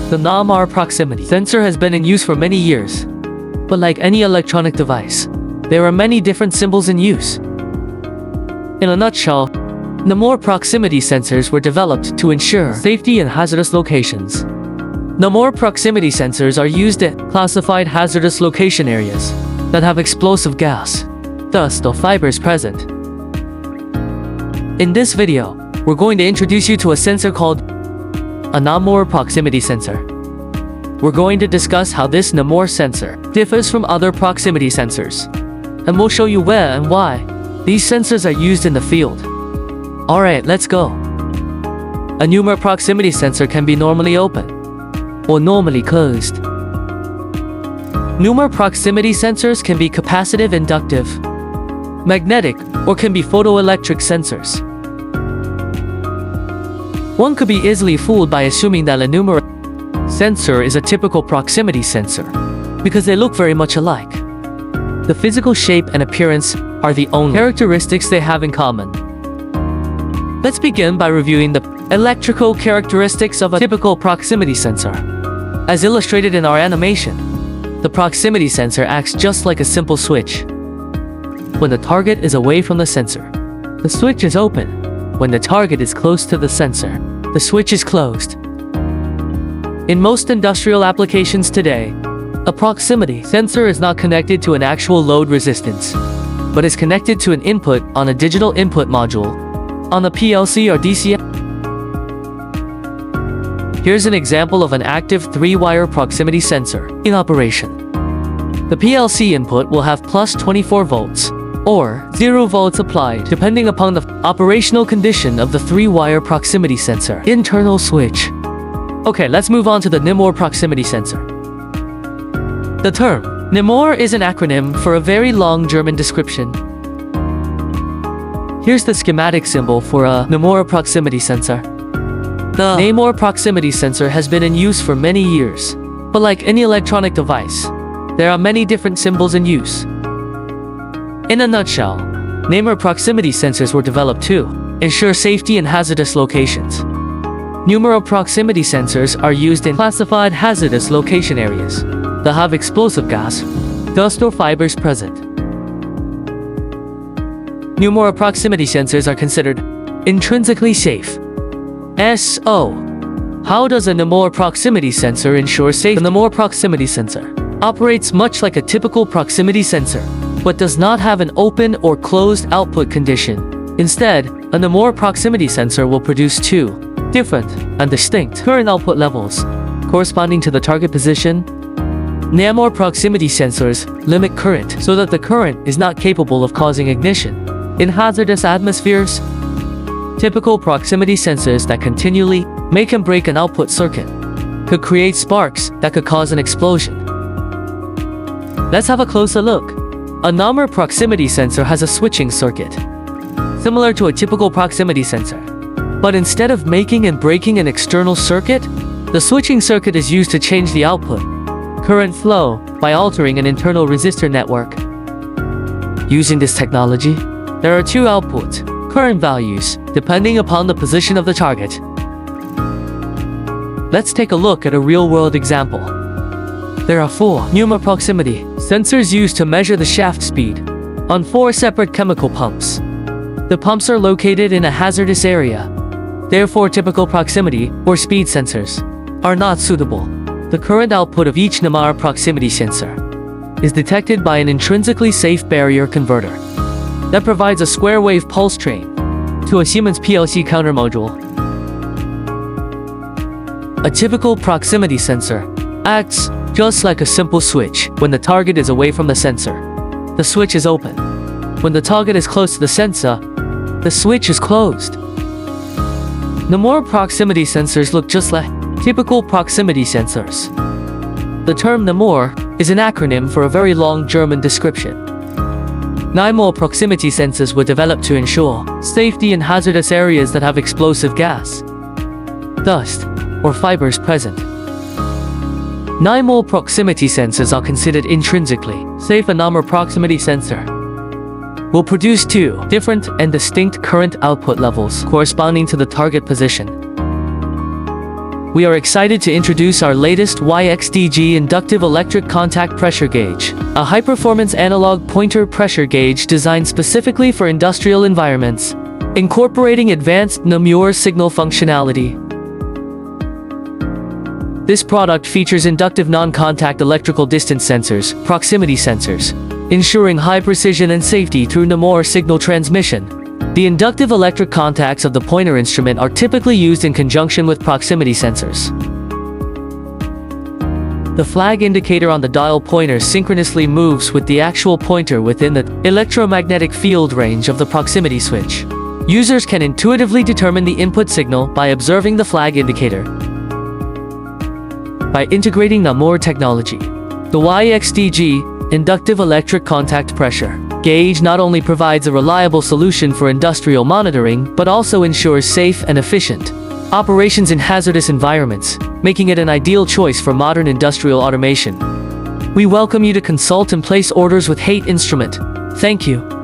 The Namur proximity sensor has been in use for many years. But like any electronic device, there are many different symbols in use. In a nutshell, Namur proximity sensors were developed to ensure safety in hazardous locations. Namur proximity sensors are used at classified hazardous location areas that have explosive gas, dust, or fibers present. In this video, we're going to introduce you to a sensor called a Namur proximity sensor. We're going to discuss how this Namur sensor differs from other proximity sensors, and we'll show you where and why these sensors are used in the field. Alright, let's go. A Namur proximity sensor can be normally open or normally closed. Namur proximity sensors can be capacitive, inductive, magnetic, or can be photoelectric sensors. One could be easily fooled by assuming that a Namur sensor is a typical proximity sensor because they look very much alike. The physical shape and appearance are the only characteristics they have in common. Let's begin by reviewing the electrical characteristics of a typical proximity sensor. As illustrated in our animation, the proximity sensor acts just like a simple switch. When the target is away from the sensor, the switch is open. When the target is close to the sensor, the switch is closed. In most industrial applications today, a proximity sensor is not connected to an actual load resistance, but is connected to an input on a digital input module, on a PLC or DC. Here's an example of an active 3-wire proximity sensor in operation. The PLC input will have plus 24 volts, or 0 volts applied depending upon the operational condition of the 3-wire proximity sensor internal switch. Okay, let's move on to the Namur proximity sensor. The term Namur is an acronym for a very long German description. Here's the schematic symbol for a Namur proximity sensor. The Namur proximity sensor has been in use for many years, but like any electronic device, there are many different symbols in use. In a nutshell, Namur proximity sensors were developed to ensure safety in hazardous locations. Namur proximity sensors are used in classified hazardous location areas that have explosive gas, dust, or fibers present. Namur proximity sensors are considered intrinsically safe. So, how does a Namur proximity sensor ensure safety? The Namur proximity sensor operates much like a typical proximity sensor, but does not have an open or closed output condition. Instead, a Namur proximity sensor will produce two different and distinct current output levels, corresponding to the target position. Namur proximity sensors limit current so that the current is not capable of causing ignition in hazardous atmospheres. Typical proximity sensors that continually make and break an output circuit could create sparks that could cause an explosion. Let's have a closer look. A Namur proximity sensor has a switching circuit, similar to a typical proximity sensor. But instead of making and breaking an external circuit, the switching circuit is used to change the output current flow by altering an internal resistor network. Using this technology, there are two output current values depending upon the position of the target. Let's take a look at a real-world example. There are 4 Namur proximity sensors used to measure the shaft speed on 4 separate chemical pumps. The pumps are located in a hazardous area. Therefore, typical proximity or speed sensors are not suitable. The current output of each Namur proximity sensor is detected by an intrinsically safe barrier converter that provides a square wave pulse train to a Siemens PLC counter module. A typical proximity sensor acts just like a simple switch. When the target is away from the sensor, the switch is open. When the target is close to the sensor, the switch is closed. Namur proximity sensors look just like typical proximity sensors. The term Namur is an acronym for a very long German description. Namur proximity sensors were developed to ensure safety in hazardous areas that have explosive gas, dust, or fibers present. Namur proximity sensors are considered intrinsically safe. A Namur proximity sensor will produce 2 different and distinct current output levels corresponding to the target position. we are excited to introduce our latest YXDG Inductive Electric Contact Pressure Gauge, a high-performance analog pointer pressure gauge designed specifically for industrial environments, incorporating advanced Namur signal functionality. This product features inductive non-contact electrical distance sensors, proximity sensors, ensuring high precision and safety through Namur signal transmission. The inductive electric contacts of the pointer instrument are typically used in conjunction with proximity sensors. The flag indicator on the dial pointer synchronously moves with the actual pointer within the electromagnetic field range of the proximity switch. Users can intuitively determine the input signal by observing the flag indicator. By integrating Namur technology, the YXDG Inductive Electric Contact Pressure Gauge not only provides a reliable solution for industrial monitoring, but also ensures safe and efficient operations in hazardous environments, making it an ideal choice for modern industrial automation. We welcome you to consult and place orders with Haight Instrument. Thank you.